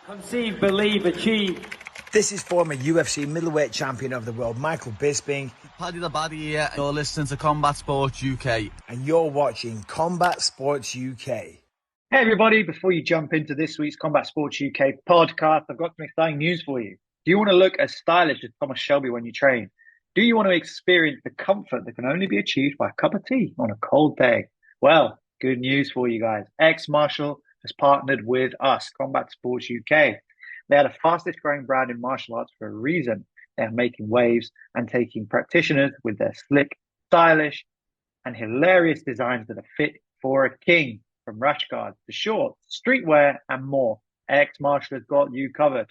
Conceive, believe, achieve. This is former UFC middleweight champion of the world, Michael Bisping. Paddy the Baddy here. You're listening to Combat Sports UK. And you're watching Combat Sports UK. Hey everybody, before you jump into this week's Combat Sports UK podcast, I've got some exciting news for you. Do you want to look as stylish as Thomas Shelby when you train? Do you want to experience the comfort that can only be achieved by a cup of tea on a cold day? Well, good news for you guys. Ex-Martial has partnered with us, Combat Sports UK. They are the fastest growing brand in martial arts for a reason. They are making waves and taking practitioners with their slick, stylish, and hilarious designs that are fit for a king. From rash guards to shorts, streetwear, and more, Ex-Martial has got you covered.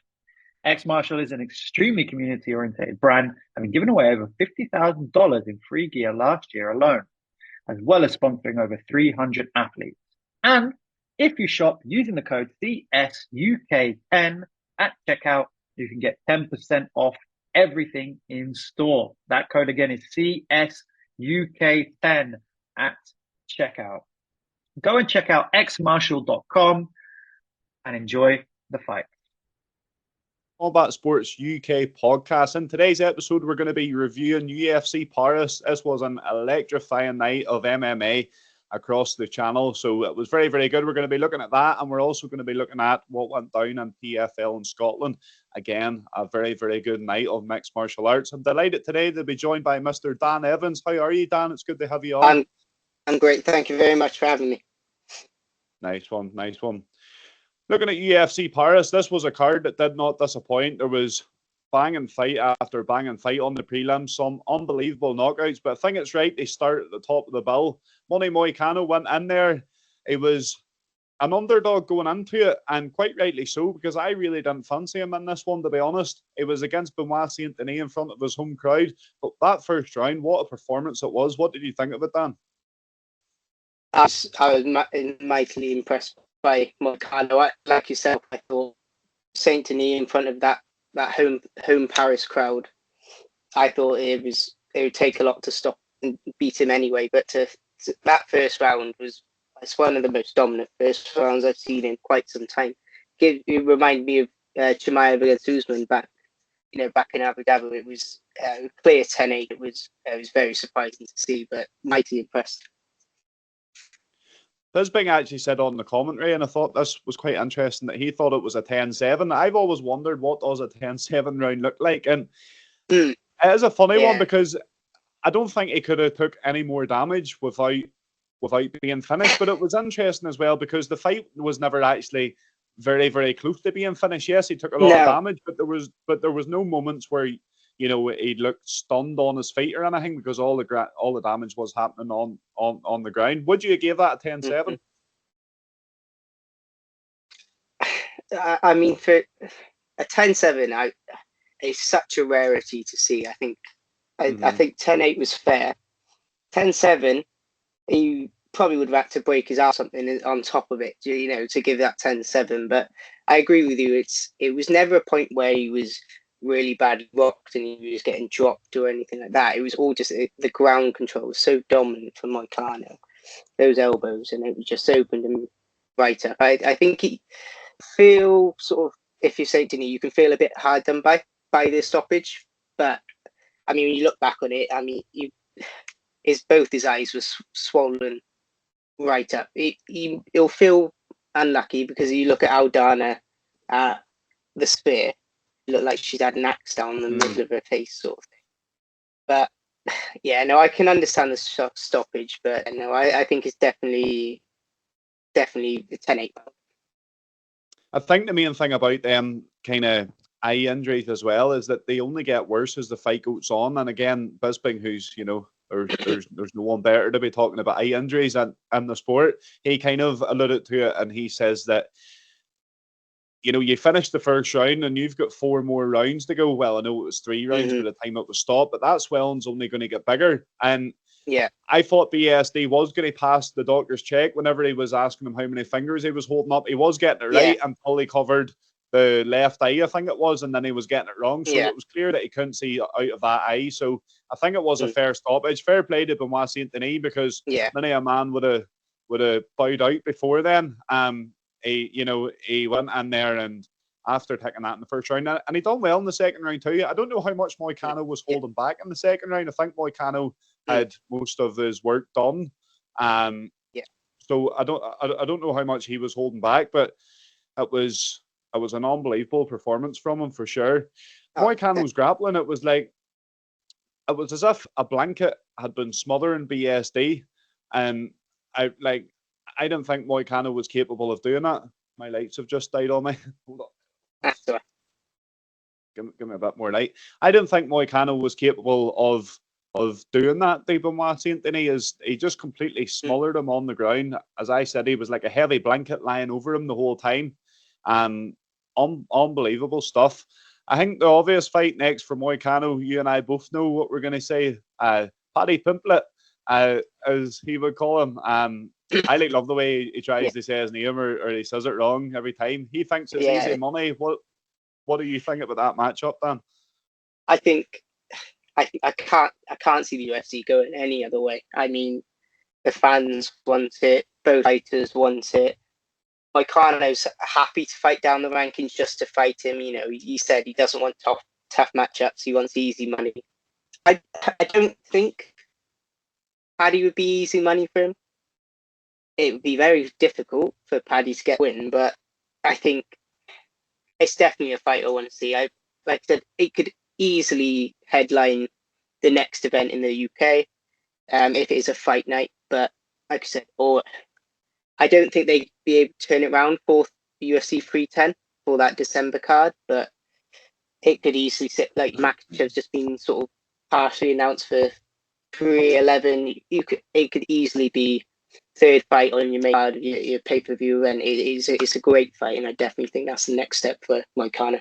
Ex-Martial is an extremely community-oriented brand, having given away over $50,000 in free gear last year alone, as well as sponsoring over 300 athletes. And if you shop using the code CSUK10 at checkout, you can get 10% off everything in store. That code again is CSUK10 at checkout. Go and check out xmartial.com and enjoy the fight. Combat Sports UK podcast. In today's episode, we're going to be reviewing UFC Paris. This was an electrifying night of MMA across the channel, so it was very, very good. We're going to be looking at that, and we're also going to be looking at what went down in PFL in Scotland. Again, a very, very good night of mixed martial arts. I'm delighted today to be joined by Mr. Dan Evans. How are you, Dan? It's good to have you on. I'm great. Thank you very much for having me. Nice one, nice one. Looking at UFC Paris, this was a card that did not disappoint. There was banging fight after banging fight on the prelims, some unbelievable knockouts, but I think it's right they start at the top of the bill. Moicano went in there. He was an underdog going into it, and quite rightly so, because I really didn't fancy him in this one, to be honest. It was against Benoit Saint Denis in front of his home crowd, but that first round, what a performance it was. What did you think of it, Dan? I was mightily impressed by Moicano. Like yourself, I thought Saint Denis in front of that home Paris crowd, I thought it would take a lot to stop and beat him anyway. But that first round it's one of the most dominant first rounds I've seen in quite some time. It reminded me of Chimaev against Usman back in Abu Dhabi. It was clear 10-8. It was very surprising to see, but mighty impressed. Bisping actually said on the commentary, and I thought this was quite interesting, that he thought it was a 10-7. I've always wondered, what does a 10-7 round look like? And it is a funny one, because I don't think he could have took any more damage without being finished. But it was interesting as well, because the fight was never actually very, very close to being finished. Yes, he took a lot of damage, but there was no moments where he looked stunned on his feet or anything, because all the damage was happening on the ground. Would you give that a 10-7? I mean, for a 10-7, it's such a rarity to see. I think 10-8 was fair. 10-7, he probably would have had to break his arse something on top of it, to give that 10-7. But I agree with you. It was never a point where he was really badly rocked and he was getting dropped or anything like that. It was all just the ground control was so dominant for Moicano, those elbows, and it just opened him right up. I think he feel sort of, if you're saying to me, you can feel a bit hard done by the stoppage, but I mean, when you look back on it, I mean, both his eyes were swollen right up. He'll feel unlucky, because you look at Aldana, the spear, looked like she'd had an axe down the middle of her face, sort of thing. But yeah, no, I can understand the stoppage, but no, I think it's definitely a 10-8. I think the main thing about them kind of eye injuries as well is that they only get worse as the fight goes on. And again, Bisping, who's there's no one better to be talking about eye injuries in the sport, he kind of alluded to it, and he says that you finish the first round and you've got 4 more rounds to go. Well, I know it was 3 rounds by the time it was stopped, but that swelling's only going to get bigger. And I thought BSD was going to pass the doctor's check whenever he was asking him how many fingers he was holding up. He was getting it right until he covered the left eye, I think it was, and then he was getting it wrong. So it was clear that he couldn't see out of that eye. So I think it was a fair stoppage. Fair play to Benoit Saint Denis, because many a man would have bowed out before then. He went in there and after taking that in the first round. And he done well in the second round too. I don't know how much Moicano was holding back in the second round. I think Moicano had most of his work done. So I don't know how much he was holding back, but it was an unbelievable performance from him for sure. Moicano's grappling, it was as if a blanket had been smothering BSD, and I didn't think Moicano was capable of doing that. My lights have just died on me. Hold on. That's all right. Give me a bit more light. I didn't think Moicano was capable of doing that. Benoit Saint-Denis he just completely smothered him on the ground. As I said, he was like a heavy blanket lying over him the whole time. Unbelievable stuff. I think the obvious fight next for Moicano, you and I both know what we're going to say. Paddy Pimblett, as he would call him. I love the way he tries to say his name or he says it wrong every time. He thinks it's easy money. What do you think about that matchup, Dan? I think I can't see the UFC going any other way. I mean, the fans want it, both fighters want it. Moicano's happy to fight down the rankings just to fight him. You know, he said he doesn't want tough matchups. He wants easy money. I don't think Paddy would be easy money for him. It would be very difficult for Paddy to get a win, but I think it's definitely a fight I want to see. Like I said, it could easily headline the next event in the UK if it is a fight night. But like I said, I don't think they'd be able to turn it around for UFC 310 for that December card, but it could easily sit like Makhachev's just been sort of partially announced for 311. It could easily be third fight on your main card, your pay-per-view, and it's a great fight, and I definitely think that's the next step for Moicano.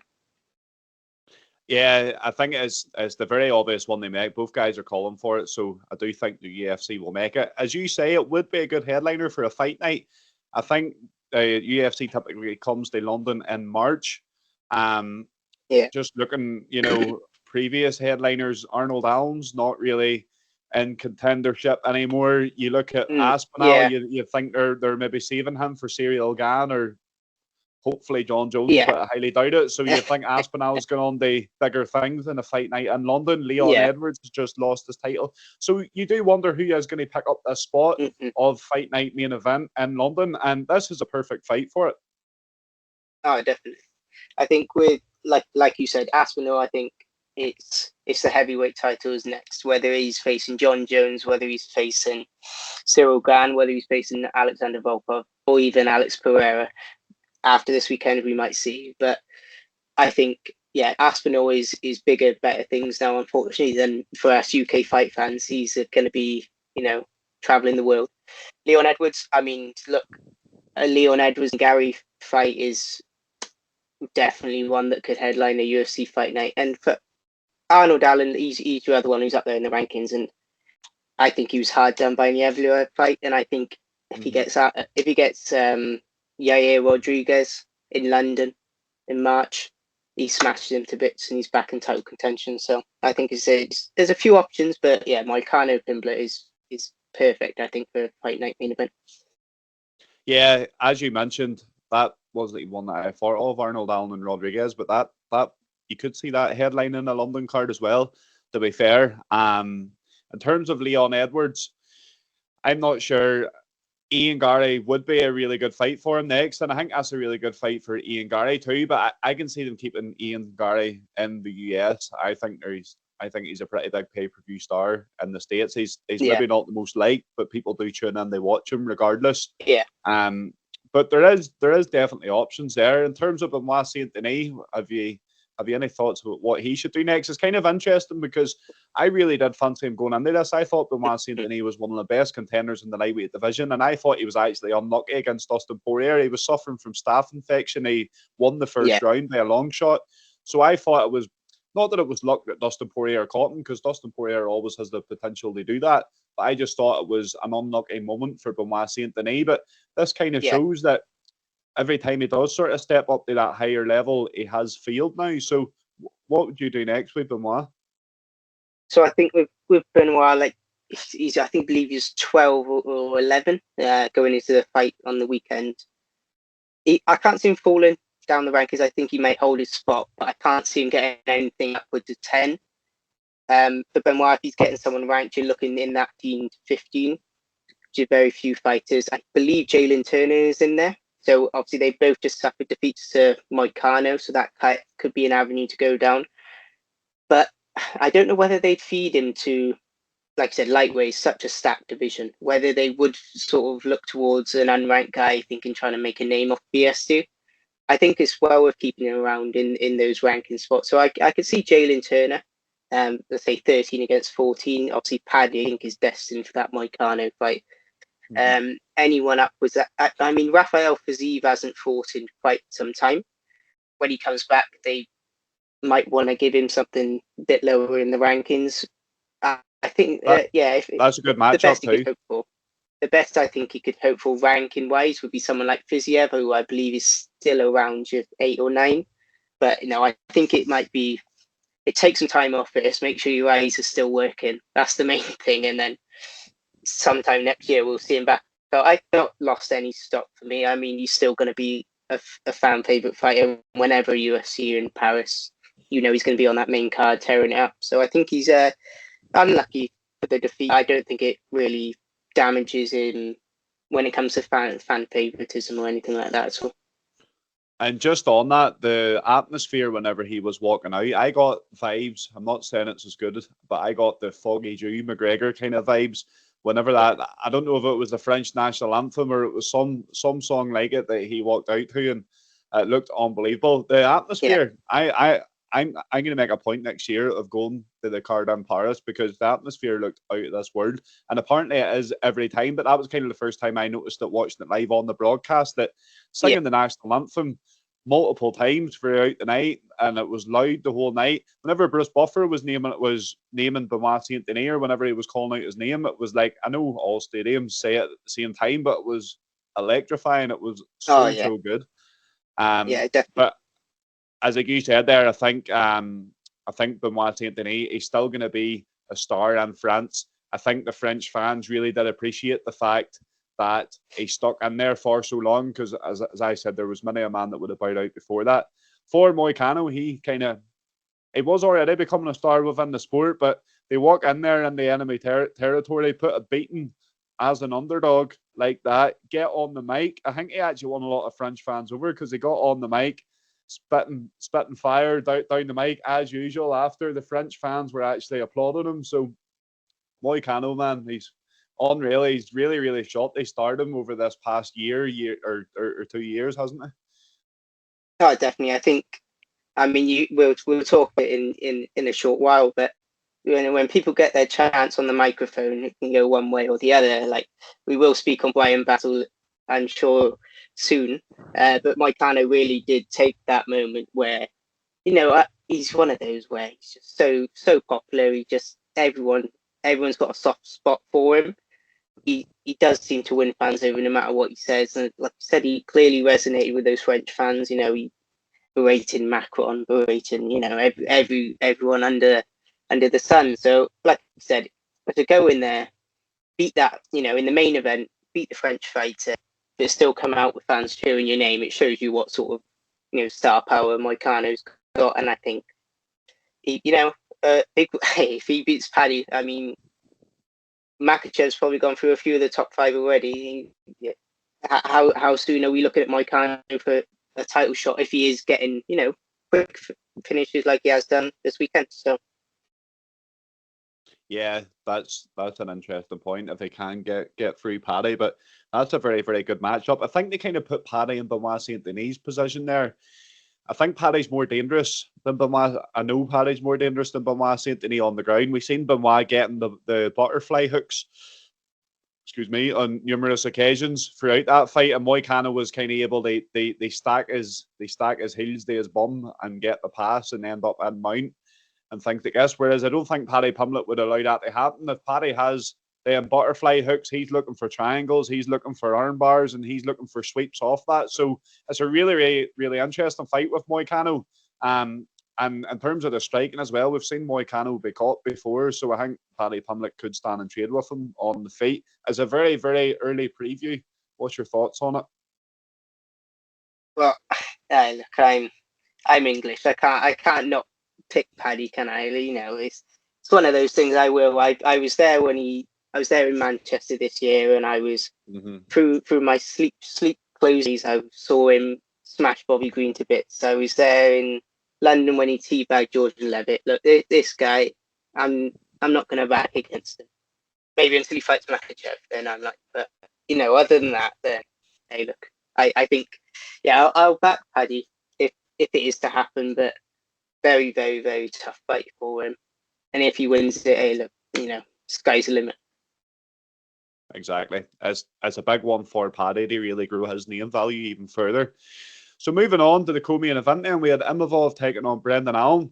Yeah, I think it's the very obvious one they make. Both guys are calling for it, so I do think the UFC will make it. As you say, it would be a good headliner for a fight night. I think UFC typically comes to London in March. Just looking, previous headliners, Arnold Allen's not really in contendership anymore. You look at Aspinall, you think they're maybe saving him for Cyril Gane or hopefully John Jones, but I highly doubt it. So you think Aspinall's going on to bigger things in a fight night in London. Leon Edwards has just lost his title. So you do wonder who is going to pick up this spot of fight night main event in London. And this is a perfect fight for it. Oh, definitely. I think with, like you said, Aspinall, I think it's the heavyweight titles next, whether he's facing John Jones, whether he's facing Cyril Gane, whether he's facing Alexander Volkov, or even Alex Pereira. After this weekend, we might see. But I think, Aspinall is bigger, better things now, unfortunately, than for us UK fight fans. He's going to be, traveling the world. Leon Edwards, I mean, look, a Leon Edwards and Gary fight is definitely one that could headline a UFC fight night. And for Arnold Allen, he's the other one who's up there in the rankings. And I think he was hard done by Nievlua fight. And I think if he gets Yair Rodriguez in London in March, he smashes him to bits and he's back in title contention. So I think there's a few options, but Moicano Pimblett is perfect, I think, for fight night main event. Yeah, as you mentioned, that was the one that I thought of, Arnold Allen and Rodriguez, but that you could see that headline in a London card as well, to be fair. In terms of Leon Edwards, I'm not sure. Ian Gary would be a really good fight for him next, and I think that's a really good fight for Ian Gary too. But I can see them keeping Ian Gary in the US. I think he's a pretty big pay-per-view star in the States. He's maybe not the most liked, but people do tune in, they watch him regardless. Yeah. But there is definitely options there. In terms of Benoit Saint-Denis, have you any thoughts about what he should do next? It's kind of interesting because I really did fancy him going into this. I thought Benoit Saint-Denis was one of the best contenders in the lightweight division, and I thought he was actually unlucky against Dustin Poirier. He was suffering from staph infection. He won the first round by a long shot. So I thought it was, not that it was luck that Dustin Poirier caught him, because Dustin Poirier always has the potential to do that, but I just thought it was an unlucky moment for Benoit Saint-Denis. But this kind of shows that every time he does sort of step up to that higher level, he has failed now. So what would you do next with Benoit? So I think with Benoit, I believe he's 12 or 11 going into the fight on the weekend. I can't see him falling down the rankings, I think he may hold his spot, but I can't see him getting anything upwards of 10. For Benoit, if he's getting someone ranked, you're looking in that 15 to 15, which is very few fighters. I believe Jalen Turner is in there. So obviously they both just suffered defeats to Moicano, so that could be an avenue to go down. But I don't know whether they'd feed him to, like I said, lightweight is such a stacked division, whether they would sort of look towards an unranked guy thinking trying to make a name off BSD. I think it's well worth keeping him around in those ranking spots. So I could see Jalen Turner, let's say 13 against 14. Obviously, Paddy, I think, is destined for that Moicano fight. Anyone up was that? I mean, Rafael Fiziev hasn't fought in quite some time. When he comes back, they might want to give him something a bit lower in the rankings. I think, that's a good matchup too. The best I think he could hope for ranking wise would be someone like Fiziev, who I believe is still around your 8 or 9. But I think it might be. It takes some time off first. Make sure your eyes are still working. That's the main thing, and then sometime next year we'll see him back. So I've not lost any stock for me. I mean, he's still going to be a fan favorite fighter whenever UFC are in Paris. He's going to be on that main card tearing it up. So I think he's unlucky for the defeat. I don't think it really damages him when it comes to fan favoritism or anything like that at all. And just on that, the atmosphere whenever he was walking out, I got vibes. I'm not saying it's as good, but I got the Foggy Dew McGregor kind of vibes. Whenever that, I don't know if it was the French national anthem or it was some song like it that he walked out to, and it looked unbelievable. The atmosphere, yeah. I'm going to make a point next year of going to the card in Paris because the atmosphere looked out of this world. And apparently it is every time, but that was kind of the first time I noticed it watching it live on the broadcast, that singing the national anthem multiple times throughout the night, and it was loud the whole night. Whenever Bruce Buffer was naming Benoit Saint Denis, or whenever he was calling out his name, it was like, I know all stadiums say it at the same time, but it was electrifying. It was so good. Yeah, definitely. But as like you said there, I think Benoit Saint Denis, he's still going to be a star in France. I think the French fans really did appreciate the fact that he stuck in there for so long, because as I said, there was many a man that would have bowed out before that. For Moicano, he was already becoming a star within the sport, but they walk in there in the enemy territory, put a beating as an underdog like that, get on the mic. I think he actually won a lot of French fans over because he got on the mic, spitting fire down the mic as usual. After the French fans were actually applauding him. So Moicano, man, he's unreal. He's really, really shot. They started him over this past year or 2 years, hasn't he? Oh, definitely. I think. I mean, we'll talk about it in a short while, but when people get their chance on the microphone, it can go one way or the other. Like, we will speak on Brian Battle, I'm sure, soon. But Moicano really did take that moment where, he's one of those where he's just so popular. He just everyone's got a soft spot for him. He does seem to win fans over no matter what he says, and like I said, he clearly resonated with those French fans. He berating Macron, berating everyone under the sun. So like I said, to go in there, beat that, in the main event, beat the French fighter, but still come out with fans cheering your name, it shows you what sort of star power Moicano's got. And I think if he beats Paddy, I mean, Makhachev's probably gone through a few of the top 5 already. How soon are we looking at Moicano for a title shot if he is getting, quick finishes like he has done this weekend? So yeah, that's an interesting point if they can get through Paddy, but that's a very, very good matchup. I think they kind of put Paddy in Benoit Saint Denis' position there. I think Paddy's more dangerous than Benoit. I know Paddy's more dangerous than Benoit Saint Denis on the ground. We've seen Benoit getting the butterfly hooks, on numerous occasions throughout that fight, and Moicano was kind of able they stack his heels to his bum and get the pass and end up in mount and things like this. Whereas I don't think Paddy Pimblett would allow that to happen. If Paddy has the butterfly hooks, he's looking for triangles, he's looking for arm bars, and he's looking for sweeps off that. So it's a really, really, really interesting fight with Moicano. And in terms of the striking as well, we've seen Moicano be caught before, so I think Paddy Pimblett could stand and trade with him on the feet. As a very, very early preview, what's your thoughts on it? Well, Look, I'm English. I can't not pick Paddy, can I? You know, it's one of those things. I will. I was there I was there in Manchester this year, and I was through my sleep closes. I saw him smash Bobby Green to bits. I was there in London when he teabagged Jordan Levitt. Look, this guy, I'm not going to back against him. Maybe until he fights Makachev, then I'm like, but you know, other than that, then hey, look, I think, yeah, I'll back Paddy if it is to happen, but very, very, very tough fight for him. And if he wins it, hey, look, you know, sky's the limit. Exactly. As a big one for Paddy to really grow his name value even further. So moving on to the co-main event, then we had Imavov taking on Brendan Allen.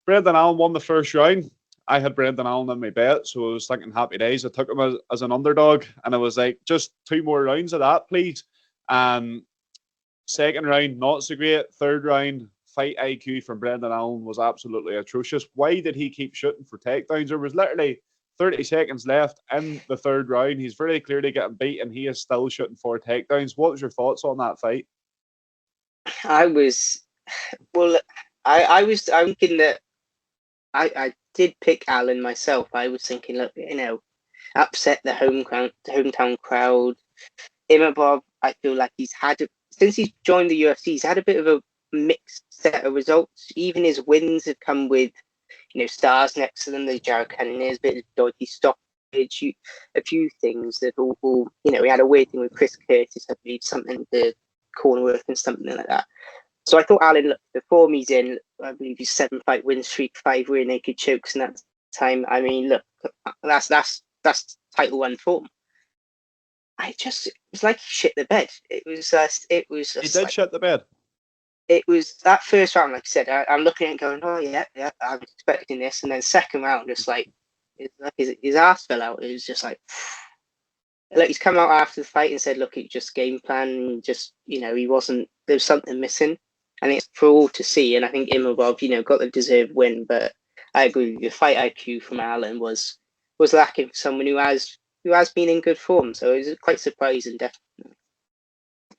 Brendan Allen won the first round. I had Brendan Allen in my bet, so I was thinking happy days. I took him as an underdog, and I was like, just 2 more rounds of that, please. Second round, not so great. Third round, fight IQ from Brendan Allen was absolutely atrocious. Why did he keep shooting for takedowns? There was literally 30 seconds left in the third round. He's very clearly getting beat, and he is still shooting for takedowns. What was your thoughts on that fight? I was thinking that I did pick Allen myself. I was thinking, look, you know, upset the hometown crowd. Imavov, I feel like since he's joined the UFC, he's had a bit of a mixed set of results. Even his wins have come with, you know, stars next to them. The Jared Cannoniers, a bit of dodgy stoppage, a few things that all, you know, he had a weird thing with Chris Curtis, I believe, something the corner work and something like that. So I thought Allen, look, the form he's in, I believe he's 7-fight win streak, 5 rear naked chokes in that time. I mean, look, that's title 1 form. It was like he shit the bed. It was He did shit the bed. It was that first round, like I said, I'm looking at it going, oh yeah, I'm expecting this, and then second round, just like his ass fell out. It was just like he's come out after the fight and said, look, it just game plan, just, you know, there was something missing. And it's for all to see. And I think Imavov, you know, got the deserved win. But I agree with you. The fight IQ from Allen was lacking for someone who has been in good form. So it was quite surprising, definitely.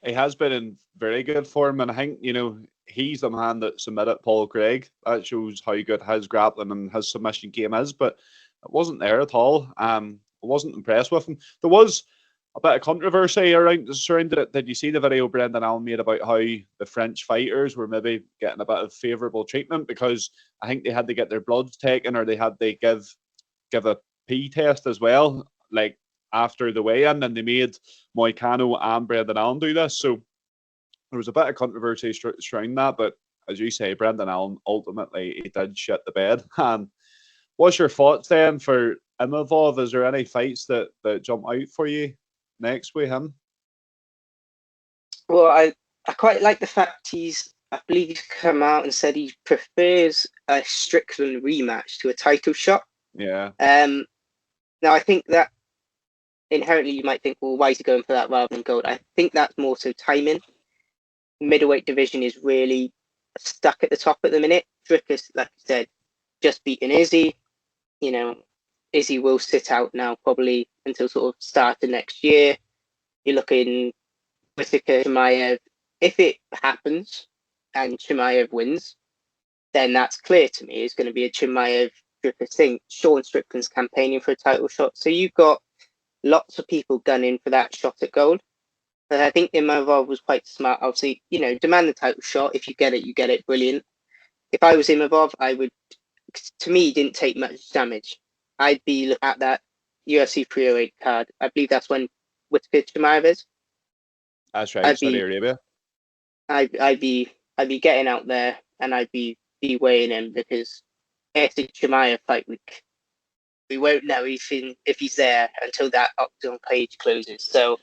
He has been in very good form, and I think, you know, he's the man that submitted Paul Craig. That shows how good his grappling and his submission game is. But it wasn't there at all. I wasn't impressed with him. There was a bit of controversy surrounding it. Did you see the video Brendan Allen made about how the French fighters were maybe getting a bit of favourable treatment because I think they had to get their bloods taken, or they had to give a pee test as well, like after the weigh-in, and they made Moicano and Brendan Allen do this. So there was a bit of controversy surrounding that, but as you say, Brendan Allen ultimately he did shit the bed. And what's your thoughts then for Imavov? Is there any fights that jump out for you next with him? Well, I quite like the fact I believe he's come out and said he prefers a Strickland rematch to a title shot. Yeah. Now I think that inherently you might think, well, why is he going for that rather than gold? I think that's more so timing. Middleweight division is really stuck at the top at the minute. Drickus, like I said, just beaten Izzy. You know, Izzy will sit out now probably until sort of start of next year. You're looking Whittaker, Chimaev. If it happens and Chimaev wins, then that's clear to me. It's going to be a Chimaev Drickus thing. Sean Strickland's campaigning for a title shot. So you've got lots of people gunning for that shot at gold. But I think Imavov was quite smart. Obviously, you know, demand the title shot. If you get it, you get it. Brilliant. If I was Imavov, I would, to me, didn't take much damage. I'd be looking at that UFC 308 card. I believe that's when Whittaker Chimaev is. That's right, Saudi Arabia. I'd be getting out there and I'd be weighing him, because after Chimaev fight week, we won't know if he's there until that Octagon page closes. So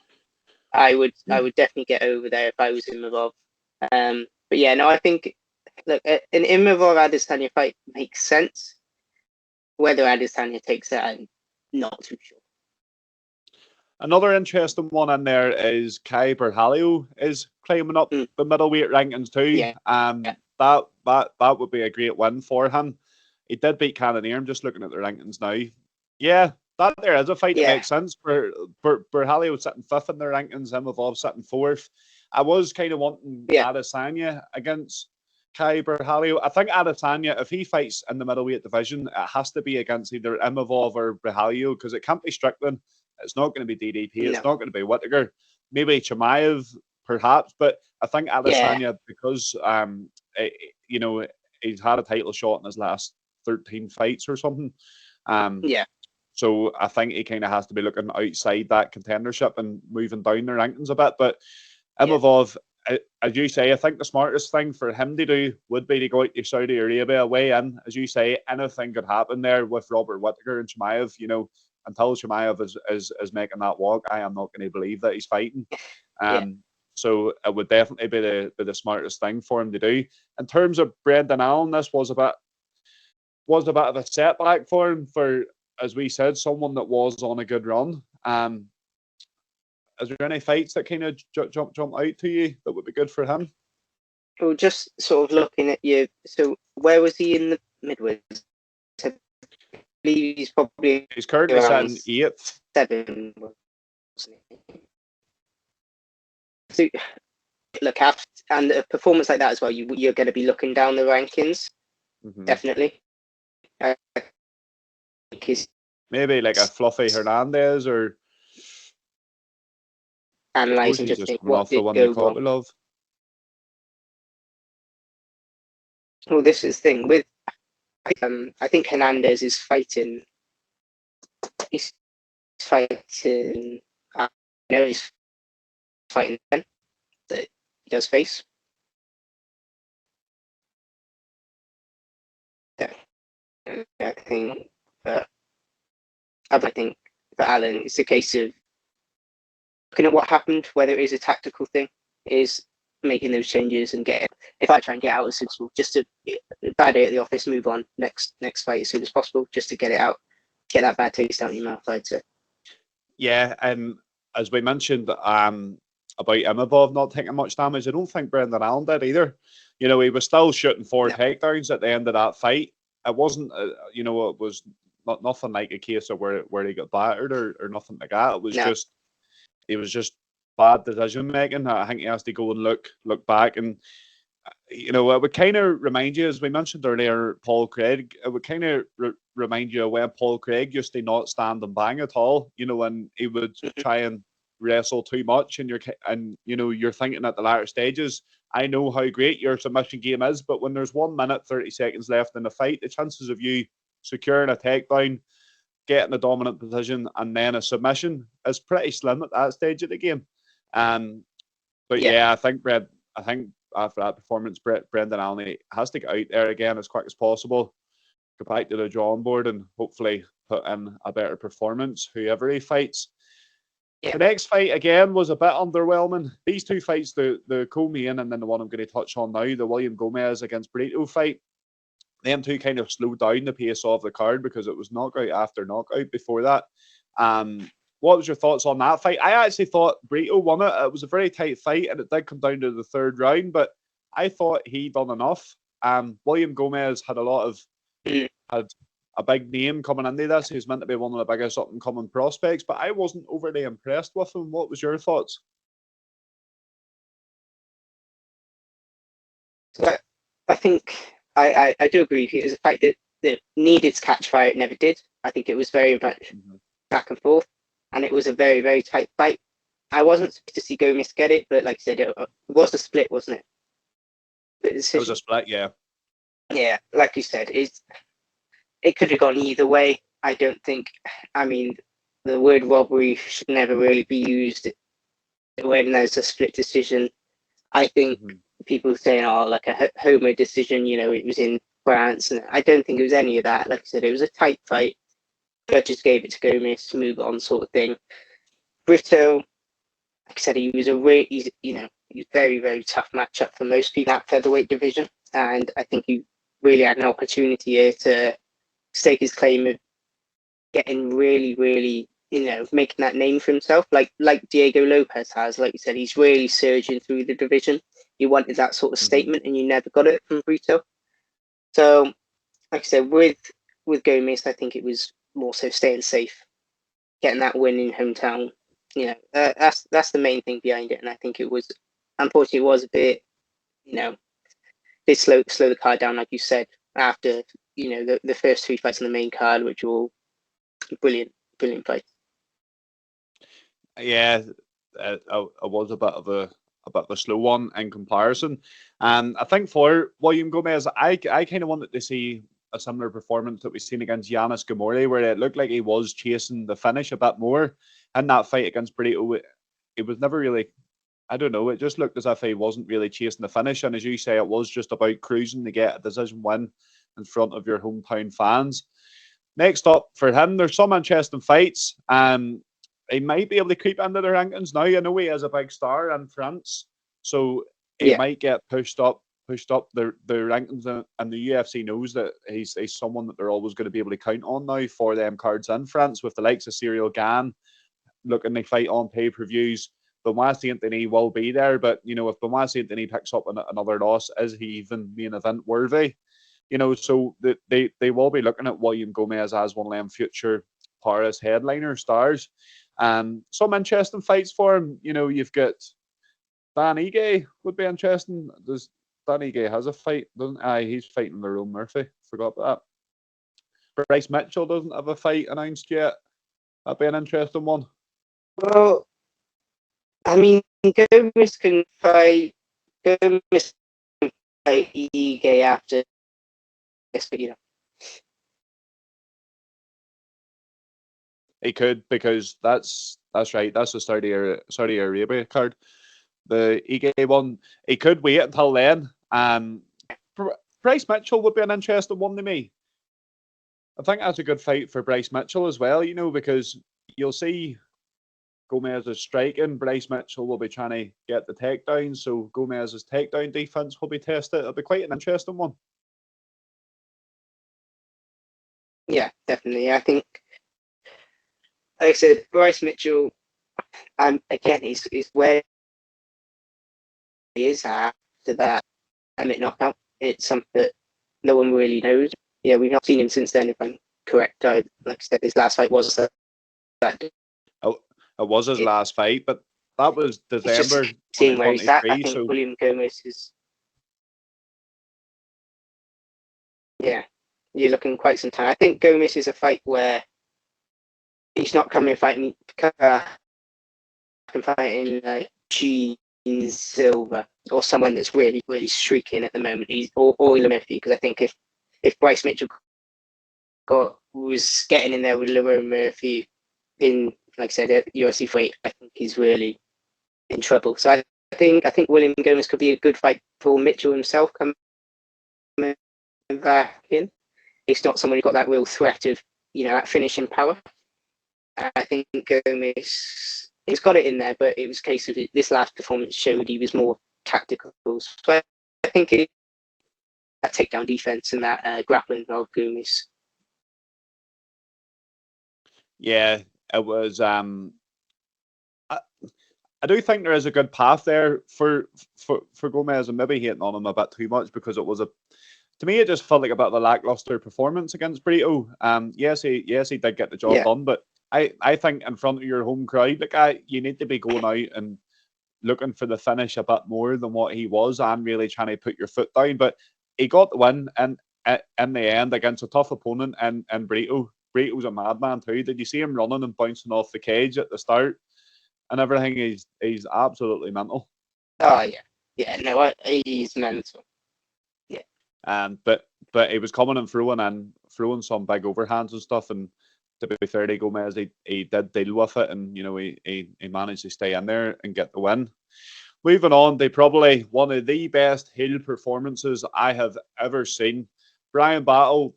I would definitely get over there if I was Imavov. But yeah, no, I think, look, an Imavov Adesanya fight makes sense. Whether Adesanya takes it, I'm not too sure. Another interesting one in there is Kai Berhalio is climbing up the middleweight rankings too. Yeah. That would be a great win for him. He did beat Cannonier. I'm just looking at the rankings now. Yeah, that there is a fight that makes sense. Berhalio sitting 5th in the rankings, Imavov sitting 4th. I was kind of wanting Adesanya against Kai Berhalio. I think Adesanya, if he fights in the middleweight division, it has to be against either Imavov or Berhalio, because it can't be Strickland. It's not going to be DDP. It's not going to be Whittaker. Maybe Chimaev, perhaps. But I think Adesanya, because he's had a title shot in his last 13 fights or something. So I think he kind of has to be looking outside that contendership and moving down the rankings a bit. But Imavov, as you say, I think the smartest thing for him to do would be to go out to Saudi Arabia, weigh in. As you say, anything could happen there with Robert Whittaker and Chimaev. Until Chimaev is making that walk, I am not going to believe that he's fighting. So it would definitely be the smartest thing for him to do. In terms of Brendan Allen, this was a bit of a setback for him, for, as we said, someone that was on a good run. Is there any fights that kind of jump out to you that would be good for him? Well, just sort of looking at you. So where was he in the midweight? I believe he's currently sitting 8th. 7. So, look, and a performance like that as well, you're going to be looking down the rankings, definitely. Maybe like a Fluffy Hernandez, or analysing just think what did go wrong. Well, this is the thing with I think Hernandez is fighting. He's fighting. He's fighting Ben that he does face. Yeah, I think for Alan, it's a case of looking at what happened, whether it is a tactical thing, is making those changes and if I try and get out as soon as possible, just to bad day at the office, move on next fight as soon as possible, just to get it out, get that bad taste out of your mouth, I'd say. Yeah, as we mentioned about Imavov not taking much damage, I don't think Brendan Allen did either. He was still shooting 4 takedowns at the end of that fight. It wasn't, it was nothing like a case of where he got battered or nothing like that. It was it was just bad decision making. I think he has to go and look back, and it would kind of remind you, as we mentioned earlier, Paul Craig. It would kind of remind you of when Paul Craig used to not stand and bang at all. When he would try and wrestle too much, and you're thinking at the latter stages, I know how great your submission game is, but when there's 1 minute 30 seconds left in the fight, the chances of you securing a takedown, getting a dominant position, and then a submission is pretty slim at that stage of the game. But I think after that performance, Brendan Allen has to get out there again as quick as possible, go back to the drawing board, and hopefully put in a better performance, whoever he fights. The next fight, again, was a bit underwhelming. These 2 fights, the co-main and then the one I'm going to touch on now, the William Gomez against Brito fight, them 2 kind of slowed down the pace of the card because it was knockout after knockout before that. What was your thoughts on that fight? I actually thought Brito won it. It was a very tight fight, and it did come down to the 3rd round, but I thought he done enough. William Gomez had a big name coming into this. He was meant to be one of the biggest up-and-coming prospects, but I wasn't overly impressed with him. What was your thoughts? So I think I do agree with you. It was the fact that it needed to catch fire, it never did. I think it was very much back and forth, and it was a very, very tight fight. I wasn't supposed to see Gomez get it, but like I said, it was a split, wasn't it? It was a split, yeah. Yeah, like you said, it could have gone either way. I don't think, the word robbery should never really be used when there's a split decision. I think people saying, like a Homer decision, it was in France, and I don't think it was any of that. Like I said, it was a tight fight. Judges gave it to Gomez to move on, sort of thing. Brito, like I said, he was very, very tough matchup for most people in that featherweight division, and I think he really had an opportunity here to stake his claim of getting really, really, making that name for himself, like Diego Lopez has. Like you said, he's really surging through the division. You wanted that sort of statement, and you never got it from Brito. So, like I said, with Gomez, I think it was more so staying safe, getting that win in hometown. That's the main thing behind it, and I think it was unfortunately, it was a bit, slow the card down, like you said, after, the first 3 fights on the main card, which were all brilliant fights. Yeah, it was a bit of a slow one in comparison. And I think for William Gomez, I kind of wanted to see a similar performance that we've seen against Yanis Gamori, where it looked like he was chasing the finish a bit more. In that fight against Brito, it was never really, I don't know, it just looked as if he wasn't really chasing the finish. And as you say, it was just about cruising to get a decision win in front of your hometown fans. Next up for him, there's some interesting fights. He might be able to creep into the rankings now. I know he is a big star in France, so he might get pushed up the rankings, and the UFC knows that he's someone that they're always going to be able to count on now for them cards in France, with the likes of Cyril Gane looking to fight on pay-per-views. Benoit Saint Denis will be there, but if Benoit Saint Denis picks up another loss, is he even main event worthy? So they will be looking at William Gomez as one of them future Paris headliner stars. Some interesting fights for him. You've got Dan Ige would be interesting. Dan Ige has a fight, doesn't he? He's fighting Lerone Murphy. Forgot about that. Bryce Mitchell doesn't have a fight announced yet. That'd be an interesting one. Well, I mean, Gomez can fight Ige after this, but He could, because that's right. That's the Saudi Arabia card. The Ige one, he could wait until then. Bryce Mitchell would be an interesting one to me. I think that's a good fight for Bryce Mitchell as well, because you'll see Gomez is striking. Bryce Mitchell will be trying to get the takedown, so Gomez's takedown defense will be tested. It'll be quite an interesting one. Yeah, definitely. I think, like I said, Bryce Mitchell, again, he's where he is after that knockout. It's something that no one really knows. Yeah, we've not seen him since then, if I'm correct. Like I said, his last fight was that. It was his last fight, but that was December. Seeing where he's at, I think so William Gomez is. Yeah, you're looking quite some time. I think Gomez is a fight where he's not coming and fighting like G Silva or someone that's really, really streaking at the moment. He's or Murphy, because I think if Bryce Mitchell was getting in there with Lerone Murphy in, like I said, at UFC Fight, I think he's really in trouble. So I think William Gomez could be a good fight for Mitchell himself coming back in. He's not someone who's got that real threat of, at finishing power. I think Gomez, he's got it in there, but it was a case of this last performance showed he was more tactical. So I think that takedown defense and that grappling of Gomez. Yeah, it was. I do think there is a good path there for Gomez, and maybe hating on him a bit too much, because it was to me, it just felt like a bit of a lackluster performance against Brito. Yes, he did get the job done, but I think in front of your home crowd, you need to be going out and looking for the finish a bit more than what he was, and really trying to put your foot down. But he got the win in the end against a tough opponent and Brito. Brito's a madman too. Did you see him running and bouncing off the cage at the start and everything? He's absolutely mental. Oh yeah. No, he's mental. Yeah. But he was coming and throwing some big overhands and stuff. And to be fair to Gomez, he did deal with it, and he managed to stay in there and get the win. Moving on, they probably one of the best heel performances I have ever seen. Brian Beatle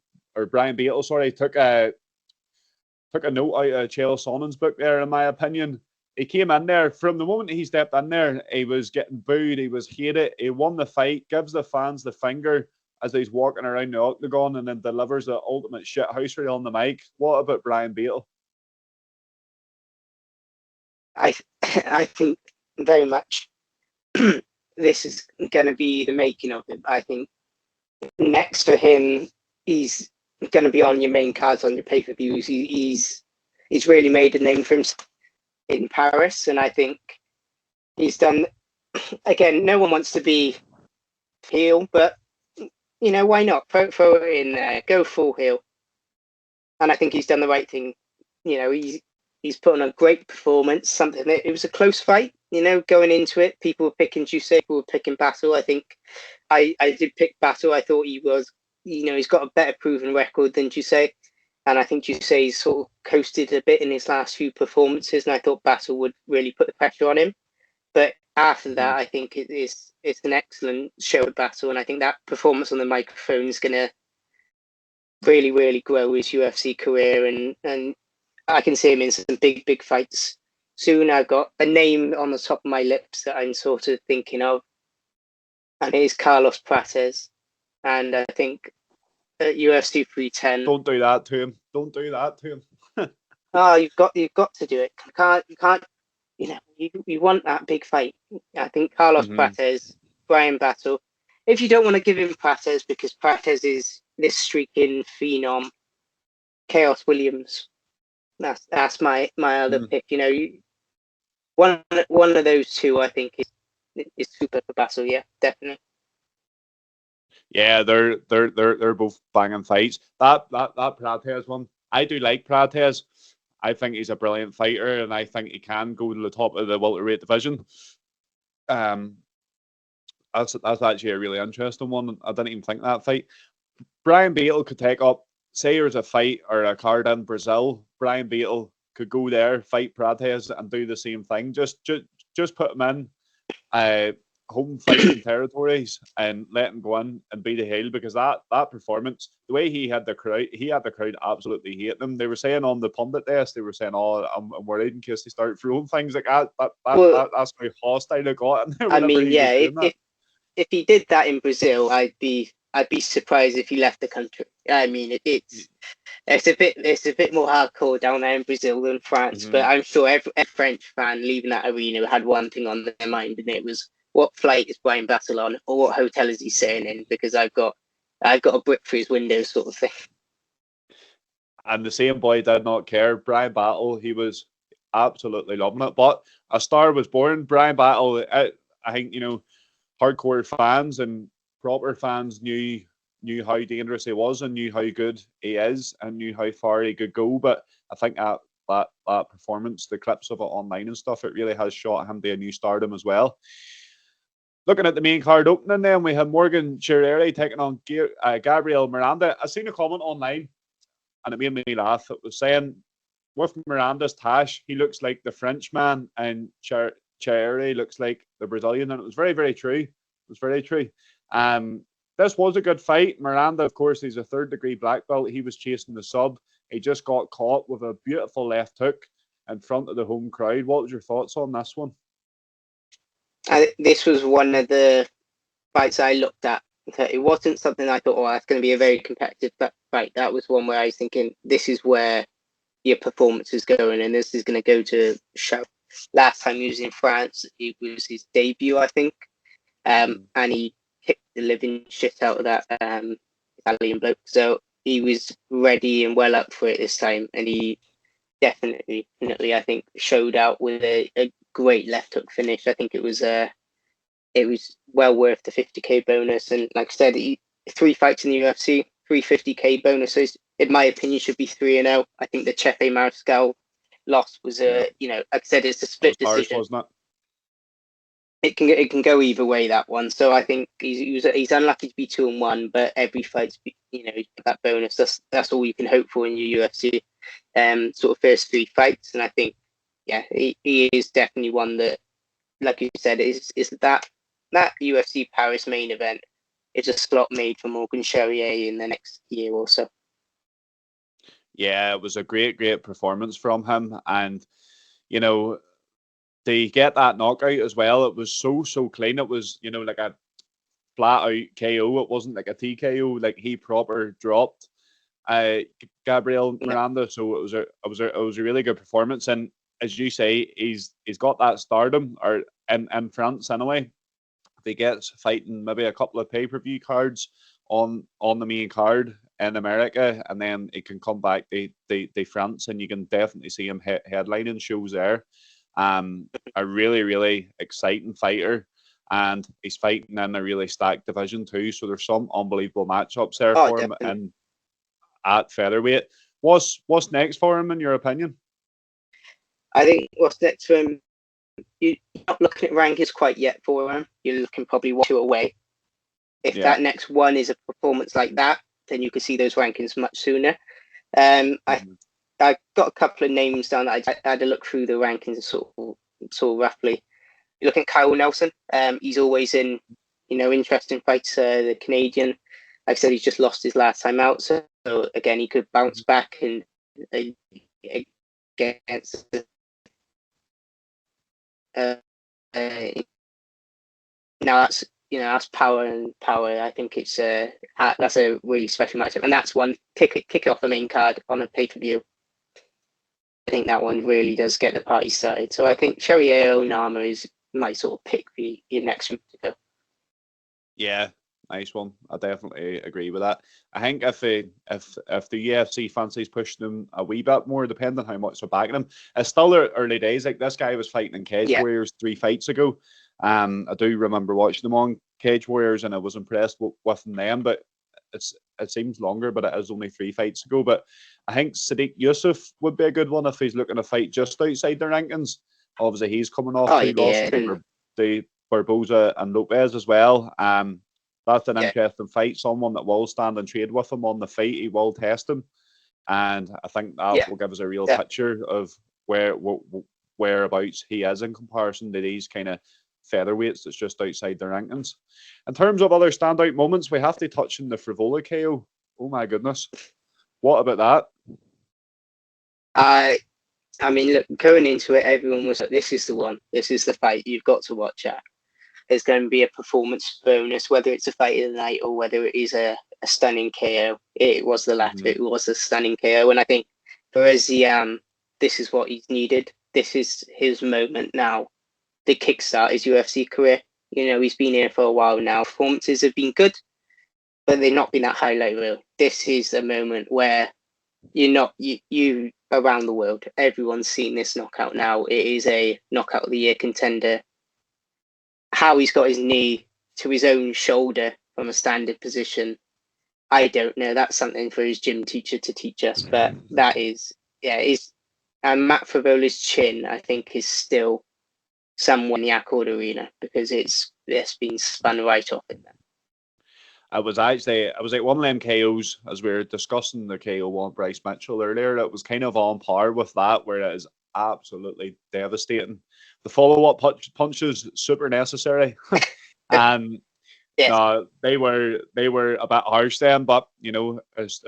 took a note out of Chael Sonnen's book there, in my opinion. He came in there, from the moment he stepped in there, he was getting booed, he was hated, he won the fight, gives the fans the finger as he's walking around the octagon, and then delivers the ultimate shit house reel on the mic. What about Brian Beatle? I think very much this is going to be the making of him. I think next to him, he's going to be on your main cards, on your pay-per-views. He's really made a name for himself in Paris, and I think he's done again, no one wants to be heel, but why not? Throw it in there, go full heel. And I think he's done the right thing. He's put on a great performance. Something that it was a close fight. Going into it, people were picking Juice, people were picking Battle. I think I did pick Battle. I thought he was, he's got a better proven record than Juice. And I think Juice's sort of coasted a bit in his last few performances. And I thought Battle would really put the pressure on him. But after that, I think it's an excellent show at Battle. And I think that performance on the microphone is going to really, really grow his UFC career. And I can see him in some big fights soon. I've got a name on the top of my lips that I'm sort of thinking of. And it is Carlos Prates. And I think at UFC 310. Don't do that to him. Don't do that to him. Oh, you've got to do it. You can't. You want that big fight. I think Carlos Prates, Brian Battle. If you don't want to give him Prates because Prates is this streaking phenom, Chaos Williams. That's my other pick. One of those two I think is super for Battle. Yeah, definitely. Yeah, they're both banging fights. That Prates one, I do like Prates. I think he's a brilliant fighter, and I think he can go to the top of the welterweight division. That's actually a really interesting one. I didn't even think that fight. Brian Beetle could take up, say there's a fight or a card in Brazil. Brian Beetle could go there, fight Prates, and do the same thing. Just put him in home fighting territories and let him go in and be the heel, because that performance, the way he had the crowd absolutely hate them. They were saying on the pundit desk, they were saying, "Oh, I'm worried in case they start throwing things like that." That's how hostile they got. I mean, yeah, if he did that in Brazil, I'd be surprised if he left the country. I mean, it's a bit more hardcore down there in Brazil than France, but I'm sure every French fan leaving that arena had one thing on their mind, and it was, what flight is Brian Battle on, or what hotel is he staying in? Because I've got a brick through his window, sort of thing. And the same boy did not care. Brian Battle, he was absolutely loving it. But a star was born. Brian Battle, I think, hardcore fans and proper fans knew how dangerous he was and knew how good he is and knew how far he could go. But I think that performance, the clips of it online and stuff, it really has shot him to a new stardom as well. Looking at the main card opening, then we had Morgan Chireri taking on Gabriel Miranda. I seen a comment online, and it made me laugh. It was saying, with Miranda's tash, he looks like the Frenchman, and Chireri looks like the Brazilian, and it was very, very true. It was very true. This was a good fight. Miranda, of course, he's a third-degree black belt. He was chasing the sub. He just got caught with a beautiful left hook in front of the home crowd. What was your thoughts on this one? This was one of the fights I looked at. It wasn't something I thought, oh, that's going to be a very competitive fight. That was one where I was thinking, this is where your performance is going, and this is going to go to show. Last time he was in France, it was his debut, I think, and he kicked the living shit out of that Italian bloke. So he was ready and well up for it this time, and he definitely, I think, showed out with a great left hook finish. I think it was well worth the 50k bonus, and like I said, 3 fights in the UFC, 350k bonuses. In my opinion, should be 3-0. I think the Chepe Mariscal loss was like I said, it's a split decision. Wasn't It can go either way, that one. So I think he's unlucky to be 2-1, but every fight's that bonus. That's all you can hope for in your UFC sort of first 3 fights, and I think he is definitely one that, like you said, is that UFC Paris main event is a slot made for Morgan Charrier in the next year or so. Yeah, it was a great performance from him, and to get that knockout as well, it was so clean. It was like a flat out KO. It wasn't like a TKO. Like, he proper dropped Gabriel Miranda. So it was a really good performance, and as you say, he's got that stardom, or in France anyway. If he gets fighting maybe a couple of pay-per-view cards on the main card in America, and then he can come back to France, and you can definitely see him headlining shows there. A really exciting fighter. and he's fighting in a really stacked division too. So there's some unbelievable matchups there Oh, for him definitely. and at featherweight. What's next for him in your opinion? I think what's next for him, you're not looking at rankings quite yet for him. You're looking probably 1 or 2 away. If that next one is a performance like that, then you can see those rankings much sooner. I got a couple of names down that I had to look through the rankings and sort of roughly. You're looking at Kyle Nelson. He's always in, interesting fights. The Canadian, like I said, he's just lost his last time out. So again, he could bounce back and against now that's power and power. I think it's that's a really special matchup, and that's one kick off the main card on a pay-per-view. I think that one really does get the party started. So I think Sheriao Nama is my sort of pick for your next week to go. Yeah, nice one. I definitely agree with that. I think if the UFC fancies pushing him a wee bit more, depending on how much they're backing him, it's still early days. Like this guy was fighting in Cage Warriors 3 fights ago. I do remember watching them on Cage Warriors, and I was impressed with them. But it seems longer, but it is only 3 fights ago. But I think Sadiq Yusuf would be a good one if he's looking to fight just outside the rankings. Obviously, he's coming off 2 losses to Barboza and Lopez as well. That's an interesting fight. Someone that will stand and trade with him on the fight. He will test him, and I think that will give us a real picture of whereabouts he is in comparison to these kind of featherweights that's just outside the rankings. In terms of other standout moments, we have to touch on the Frivola KO. Oh my goodness, what about that? I mean, look, going into it, everyone was like, "This is the one. This is the fight you've got to watch at." There's going to be a performance bonus, whether it's a fight of the night or whether it is a stunning KO. It was the latter. It was a stunning KO, and I think for Izzy, this is what he's needed. This is his moment now. The kickstart his UFC career. He's been here for a while now. Performances have been good, but they've not been that highlight reel. This is a moment where you around the world, everyone's seen this knockout now. It is a knockout of the year contender. How he's got his knee to his own shoulder from a standard position, I don't know. That's something for his gym teacher to teach us. But that is, and Matt Fivola's chin, I think, is still somewhere in the Accord Arena because it's been spun right off in there. I was like one of them KOs, as we were discussing the KO on Bryce Mitchell earlier. It was kind of on par with that, where it is absolutely devastating. The follow-up punches super necessary, and they were a bit harsh then. But it's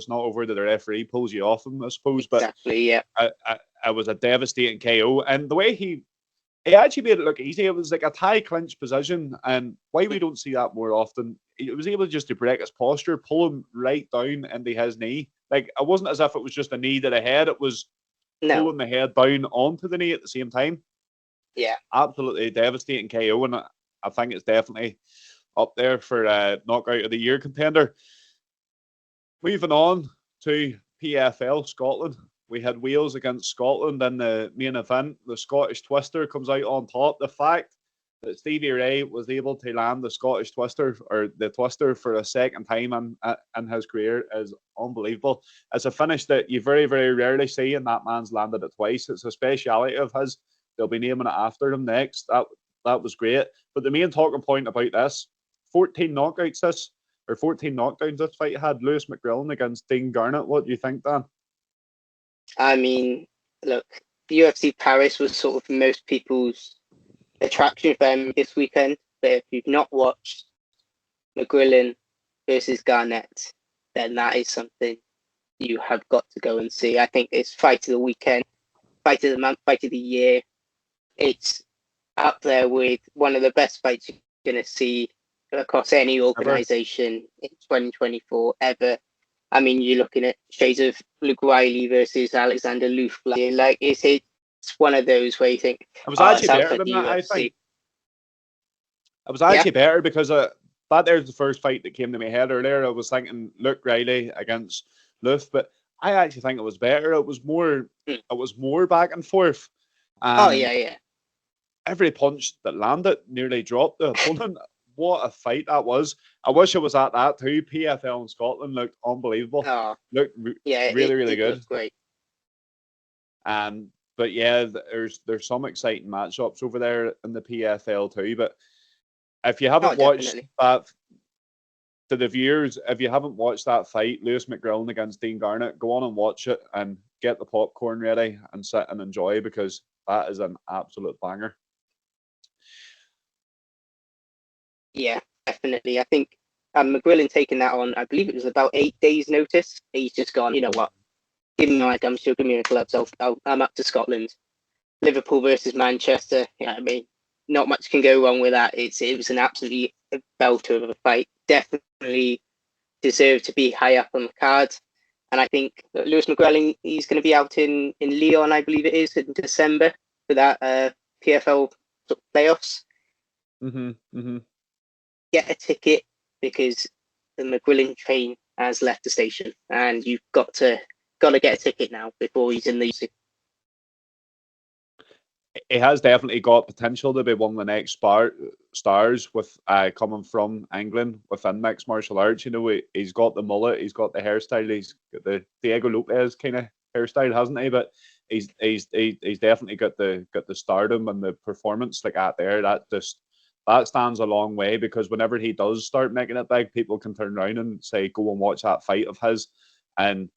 not over that the referee pulls you off them, I suppose. Exactly, yeah. It was a devastating KO, and the way he actually made it look easy. It was like a tie clinch position, and why we don't see that more often. He was able just to break his posture, pull him right down into his knee. Like, it wasn't as if it was just a knee to the head. It was pulling the head down onto the knee at the same time. Yeah. Absolutely devastating KO, and I think it's definitely up there for knockout of the year contender. Moving on to PFL Scotland. We had Wales against Scotland in the main event. The Scottish Twister comes out on top. The fact that Stevie Ray was able to land the Scottish Twister, or the Twister, for a second time in his career is unbelievable. It's a finish that you very, very rarely see, and that man's landed it twice. It's a speciality of his. They'll be naming it after him next. That was great. But the main talking point about this, 14 knockdowns this fight had. Lewis McGrillen against Dean Garnet. What do you think, Dan? I mean, look, the UFC Paris was sort of most people's attraction for them this weekend. But if you've not watched McGrillen versus Garnet, then that is something you have got to go and see. I think it's fight of the weekend, fight of the month, fight of the year. It's up there with one of the best fights you're going to see across any organisation in 2024 ever. I mean, you're looking at shades of Luke Riley versus Alexander Loufblair. Like, it's one of those where you think it was actually better than that. I think it was actually better because that there's the first fight that came to my head earlier. I was thinking Luke Riley against Louf, but I actually think it was better. It was more back and forth. Yeah. every punch that landed nearly dropped the opponent. What a fight that was. I wish I was at that too. PFL in Scotland looked unbelievable. Looked really good. Looked great. But yeah, there's some exciting matchups over there in the PFL too. But if you haven't watched that, to the viewers, if you haven't watched that fight, Lewis McGrillen against Dean Garnet, go on and watch it and get the popcorn ready and sit and enjoy, because that is an absolute banger. Yeah, definitely. I think McGrillen taking that on, I believe it was about 8 days' notice. He's just gone, you know what? Give me my gum, still give me a club. So I'm up to Scotland. Liverpool versus Manchester. Yeah, I mean, not much can go wrong with that. It was an absolutely belter of a fight. Definitely deserved to be high up on the card. And I think Lewis McGrillen, he's going to be out in Lyon, I believe it is, in December for that PFL playoffs. Get a ticket, because the McGrillen train has left the station, and you've got to get a ticket now before he's in the UFC. He has definitely got potential to be one of the next stars with coming from England within mixed martial arts. You know, he's got the mullet, he's got the hairstyle, he's got the Diego Lopez kind of hairstyle, hasn't he? But he's definitely got the stardom and the performance like that there. That stands a long way, because whenever he does start making it big, people can turn around and say, go and watch that fight of his. And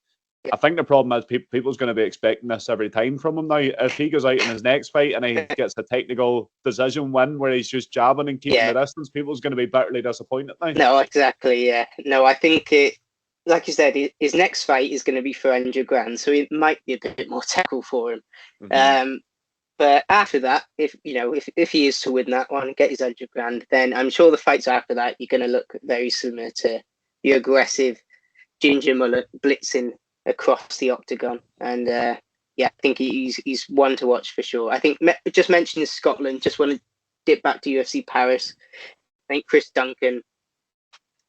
I think the problem is people's going to be expecting this every time from him now. If he goes out in his next fight and he gets a technical decision win where he's just jabbing and keeping the distance, people's going to be bitterly disappointed now. No, exactly, yeah. No, I think like you said, his next fight is going to be for 100 grand, so it might be a bit more tackle for him. But after that, if he is to win that one and get his 100 grand, then I'm sure the fights after that, you're going to look very similar to the aggressive ginger mullet blitzing across the octagon. And I think he's one to watch for sure. I think just mentioning Scotland, just want to dip back to UFC Paris. I think Chris Duncan,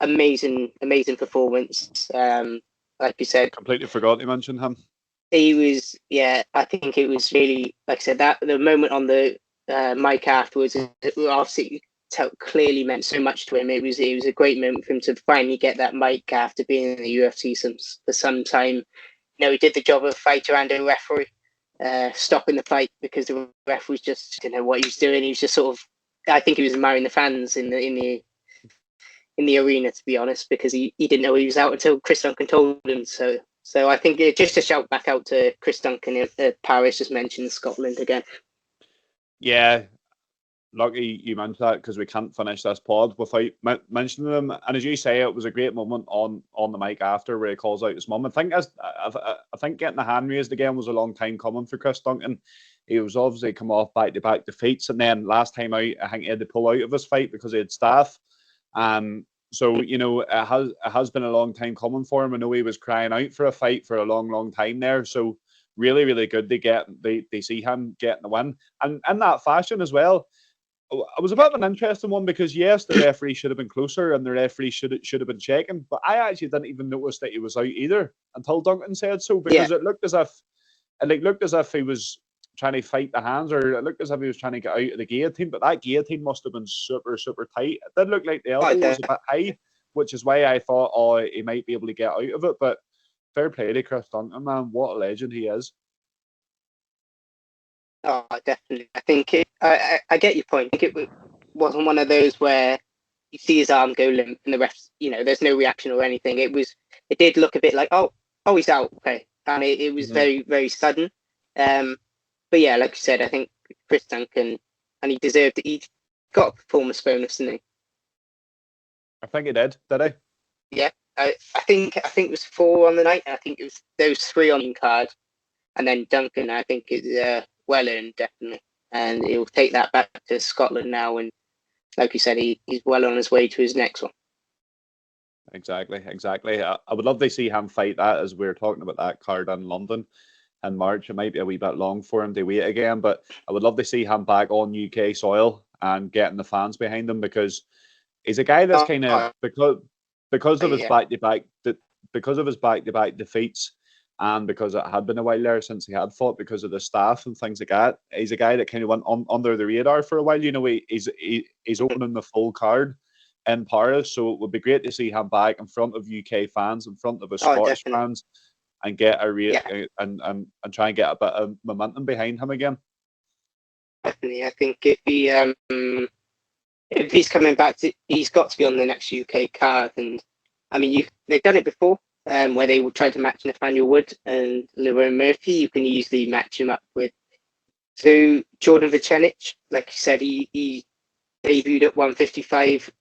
amazing performance. Like you said, completely forgot you mentioned him. He was, I think it was really, like I said, that the moment on the mic afterwards, it obviously clearly meant so much to him. It was a great moment for him to finally get that mic after being in the UFC for some time. You know, he did the job of a fighter and a referee, stopping the fight because the referee just didn't know what he was doing. He was just sort of, I think he was admiring the fans in the arena, to be honest, because he didn't know he was out until Chris Duncan told him. So I think just a shout back out to Chris Duncan at Paris, just mentioned Scotland again. Yeah, lucky you mentioned that, because we can't finish this pod without mentioning them. And as you say, it was a great moment on the mic after where he calls out his mum. I think getting the hand raised again was a long time coming for Chris Duncan. He was obviously come off back-to-back defeats, and then last time out, I think he had to pull out of his fight because he had staph. So, you know, it has been a long time coming for him. I know he was crying out for a fight for a long time there. So really, really good they see him getting the win. And in that fashion as well, it was a bit of an interesting one, because yes, the referee should have been closer and the referee should have been checking, but I actually didn't even notice that he was out either until Duncan said so, because it looked as if he was trying to fight the hands, or it looked as if he was trying to get out of the guillotine, but that guillotine must have been super tight. It did look like the elbow was a bit high, which is why I thought, he might be able to get out of it. But fair play to Chris Duncan, man. What a legend he is. Oh, definitely. I think I get your point. I think it wasn't one of those where you see his arm go limp and the refs, there's no reaction or anything. It did look a bit like, oh, he's out. Okay. And it was very, very sudden. But yeah, like you said, I think Chris Duncan, and he deserved it. He got a performance bonus, didn't he? I think he did he? Yeah, I think it was 4 on the night. I think it was those 3 on the card, and then Duncan, I think, is well earned, definitely, and he'll take that back to Scotland now. And like you said, he's well on his way to his next one. Exactly. I would love to see him fight that, as we were talking about that card in London in March. It might be a wee bit long for him to wait again, but I would love to see him back on UK soil and getting the fans behind him, because he's a guy that's kind of because of his back-to-back defeats. and because it had been a while there since he had fought because of the staff and things like that. He's a guy that kind of went under the radar for a while. You know, he's opening the full card in Paris, so it would be great to see him back in front of UK fans, in front of his Scottish fans, and get and try and get a bit of momentum behind him again. Definitely, I think if he's coming back, he's got to be on the next UK card. And I mean, they've done it before, where they tried to match Nathaniel Wood and Lerone Murphy. You can easily match him up with. So Jordan Vicenic, like you said, he debuted at 155.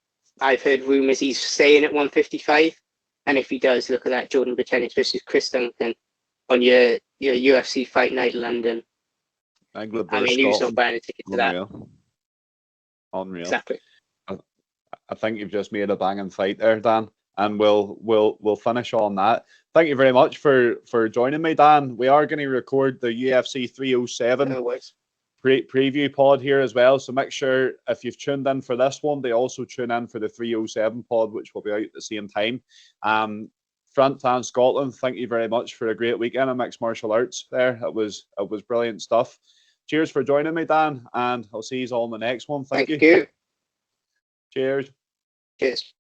I've heard rumours he's staying at 155, and if he does, look at that, Jordan Vicenic versus Chris Duncan on your UFC Fight Night London. I mean, who's not buying a ticket to that? Unreal. Exactly. I think you've just made a banging fight there, Dan, and we'll finish on that. Thank you very much for joining me, Dan. We are going to record the UFC 307 preview pod here as well, so make sure if you've tuned in for this one, they also tune in for the 307 pod, which will be out at the same time. PFL Scotland, thank you very much for a great weekend of mixed martial arts there. It was brilliant stuff. Cheers for joining me, Dan, and I'll see you all in the next one. Thank you. Cheers. Cheers.